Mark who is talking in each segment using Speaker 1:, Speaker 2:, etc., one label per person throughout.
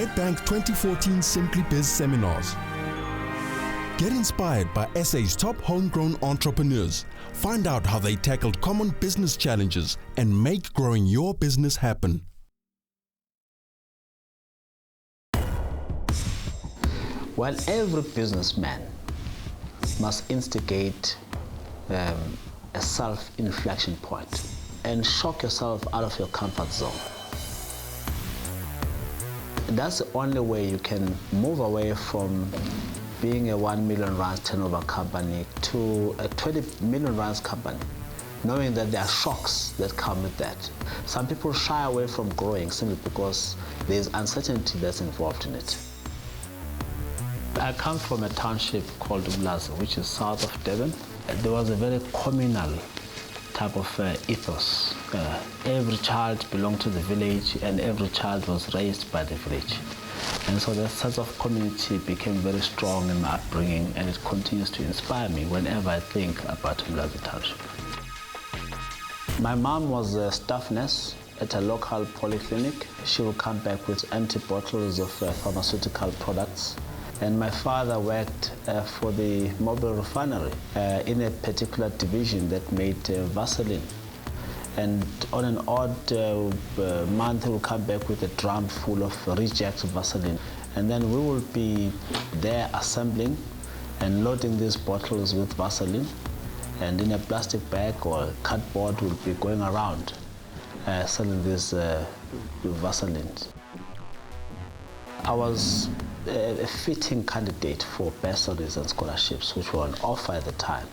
Speaker 1: Nedbank 2014 SmallBizSeminars. Get inspired by SA's top homegrown entrepreneurs. Find out how they tackled common business challenges and make growing your business happen.
Speaker 2: Well, every businessman must instigate a self-inflection point and shock yourself out of your comfort zone. That's the only way you can move away from being a 1 million rand turnover company to a 20 million rand company, knowing that there are shocks that come with that. Some people shy away from growing simply because there's uncertainty that's involved in it. I come from a township called Umlazi, which is south of Durban. There was a very communal type of ethos. Every child belonged to the village and every child was raised by the village. And so that sense of community became very strong in my upbringing, and it continues to inspire me whenever I think about Umlazi Township. My mom was a staff nurse at a local polyclinic. She would come back with empty bottles of pharmaceutical products. And my father worked for the mobile refinery in a particular division that made Vaseline. And on an odd month, he would come back with a drum full of reject Vaseline. And then we will be there assembling and loading these bottles with Vaseline. And in a plastic bag or cardboard, we'll be going around selling these Vaselines. I was a fitting candidate for bursaries and scholarships which were on offer at the time.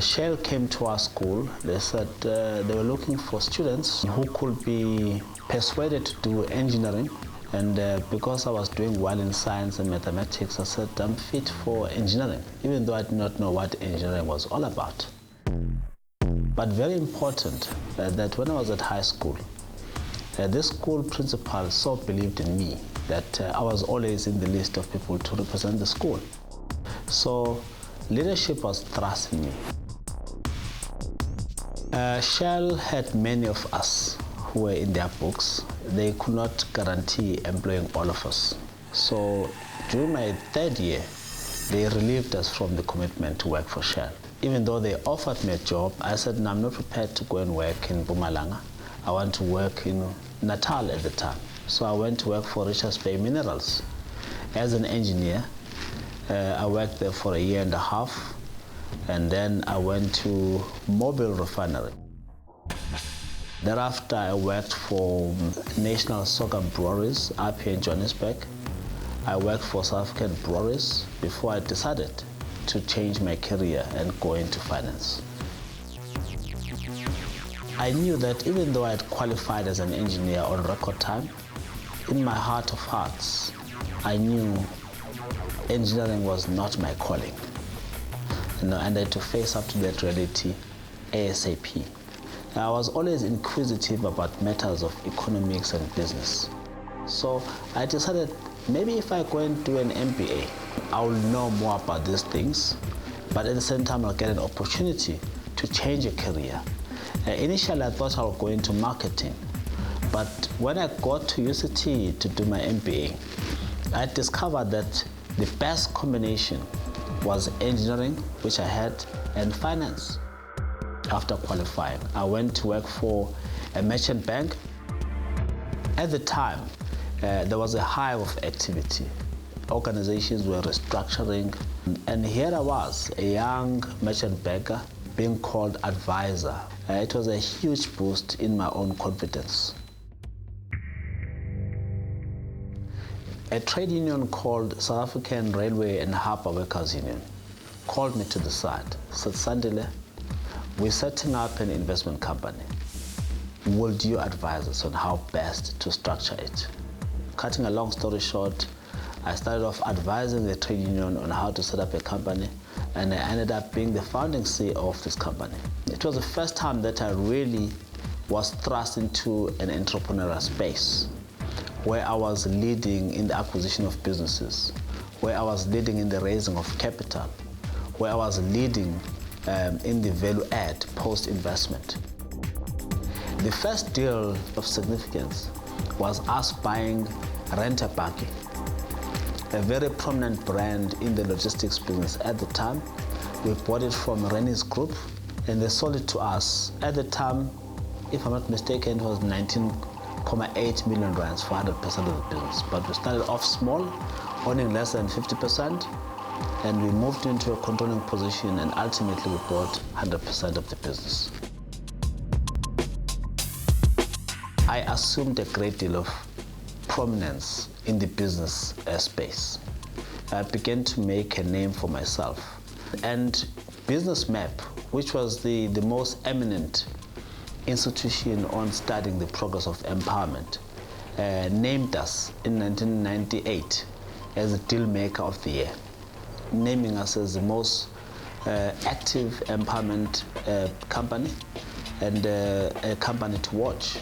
Speaker 2: Shell came to our school. They said they were looking for students who could be persuaded to do engineering, and because I was doing well in science and mathematics, I said I'm fit for engineering, even though I did not know what engineering was all about. But very important that when I was at high school, this school principal so believed in me that I was always in the list of people to represent the school. So leadership was thrust in me. Shell had many of us who were in their books. They could not guarantee employing all of us. So during my third year, they relieved us from the commitment to work for Shell. Even though they offered me a job, I said, no, I'm not prepared to go and work in Mpumalanga. I want to work in Natal at the time. So I went to work for Richards Bay Minerals as an engineer. I worked there for 1.5 years, and then I went to Mobile Refinery. Thereafter, I worked for National Sorghum Breweries up here in Johannesburg. I worked for South African breweries before I decided to change my career and go into finance. I knew that even though I had qualified as an engineer on record time, in my heart of hearts, I knew engineering was not my calling. And I had to face up to that reality ASAP. I was always inquisitive about matters of economics and business. So I decided maybe if I go and do an MBA, I will know more about these things, but at the same time I'll get an opportunity to change a career. Initially I thought I would go into marketing, but when I got to UCT to do my MBA, I discovered that the best combination was engineering, which I had, and finance. After qualifying, I went to work for a merchant bank. At the time, there was a hive of activity. Organizations were restructuring, and here I was, a young merchant banker, being called advisor. It was a huge boost in my own confidence. A trade union called South African Railway and Harbour Workers Union called me to the side, said, Sandile, we're setting up an investment company. Would you advise us on how best to structure it? Cutting a long story short, I started off advising the trade union on how to set up a company, and I ended up being the founding CEO of this company. It was the first time that I really was thrust into an entrepreneurial space, where I was leading in the acquisition of businesses, where I was leading in the raising of capital, where I was leading in the value add post-investment. The first deal of significance was us buying Renterbank, a very prominent brand in the logistics business at the time. We bought it from Rennie's Group and they sold it to us. At the time, if I'm not mistaken, it was 19.8 million rands for 100% of the business. But we started off small, owning less than 50%, and we moved into a controlling position and ultimately we bought 100% of the business. I assumed a great deal of prominence in the business space. I began to make a name for myself. And Business Map, which was the most eminent institution on studying the progress of empowerment, named us in 1998 as the deal maker of the year, naming us as the most active empowerment company and a company to watch.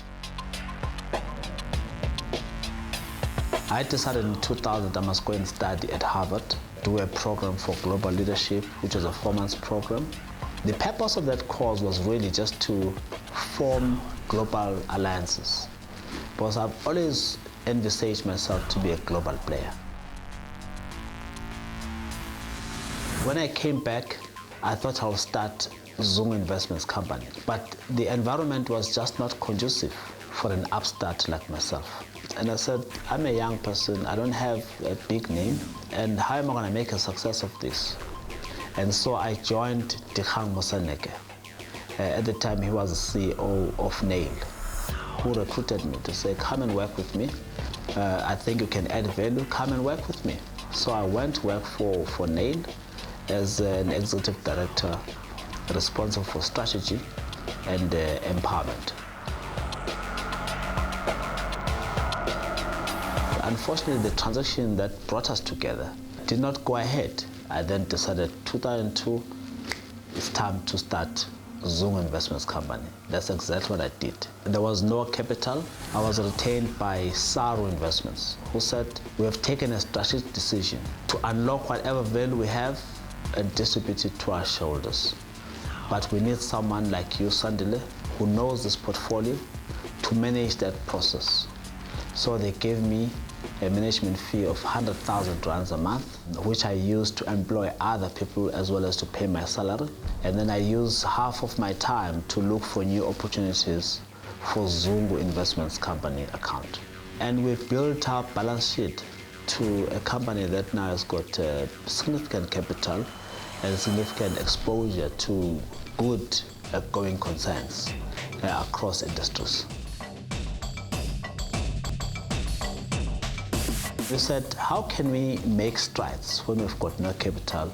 Speaker 2: I decided in 2000 I must go and study at Harvard, do a program for global leadership, which was a 4-month program. The purpose of that course was really just to form global alliances, because I've always envisaged myself to be a global player. When I came back, I thought I would start Zungu Investments Company, but the environment was just not conducive for an upstart like myself. And I said, I'm a young person, I don't have a big name, and how am I going to make a success of this? And so I joined Dikgang Moseneke. At the time, he was the CEO of Nail, who recruited me to say, come and work with me. I think you can add value, come and work with me. So I went to work for Nail as an executive director responsible for strategy and empowerment. Unfortunately, the transaction that brought us together did not go ahead. I then decided 2002, it's time to start Zungu Investments Company. That's exactly what I did. There was no capital. I was retained by Saru Investments, who said, we have taken a strategic decision to unlock whatever value we have and distribute it to our shareholders. But we need someone like you, Sandile, who knows this portfolio to manage that process. So they gave me a management fee of 100,000 rands a month, which I used to employ other people as well as to pay my salary. And then I used half of my time to look for new opportunities for Zungu Investments Company account. And we built our balance sheet to a company that now has got significant capital and significant exposure to good going concerns across industries. We said, how can we make strides when we've got no capital,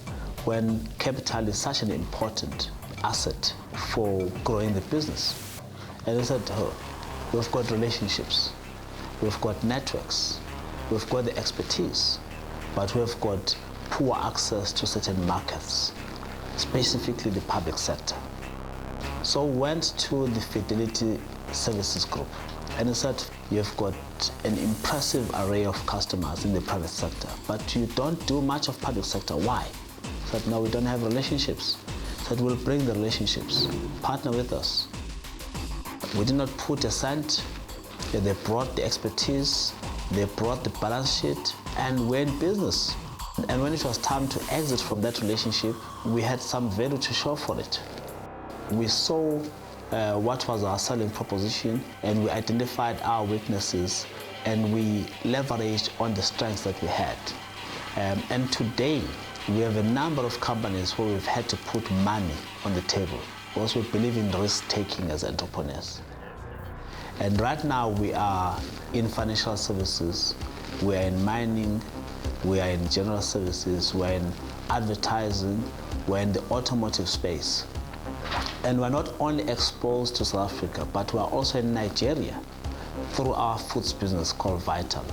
Speaker 2: when capital is such an important asset for growing the business? And we said, oh, we've got relationships, we've got networks, we've got the expertise, but we've got poor access to certain markets, specifically the public sector. So we went to the Fidelity Services Group and he said, you've got an impressive array of customers in the private sector, but you don't do much of public sector. Why? I said, no, we don't have relationships. I said, we'll bring the relationships. Partner with us. We did not put a cent. They brought the expertise, they brought the balance sheet, and we're in business. And when it was time to exit from that relationship, we had some value to show for it. We saw what was our selling proposition, and we identified our weaknesses, and we leveraged on the strengths that we had. And today, we have a number of companies where we've had to put money on the table because we believe in risk-taking as entrepreneurs. And right now, we are in financial services, we are in mining, we are in general services, we're in advertising, we're in the automotive space. And we're not only exposed to South Africa, but we're also in Nigeria through our foods business called Vital.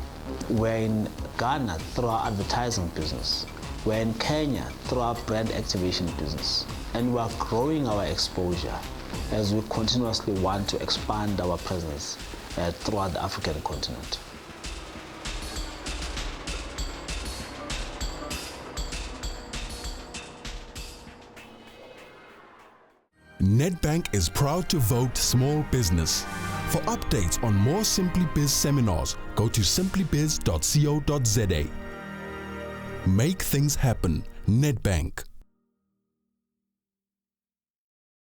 Speaker 2: We're in Ghana through our advertising business. We're in Kenya through our brand activation business. And we're growing our exposure as we continuously want to expand our presence throughout the African continent.
Speaker 1: Nedbank is proud to vote small business For updates on more SmallBiz seminars, go to simplybiz.co.za. Make things happen. Nedbank.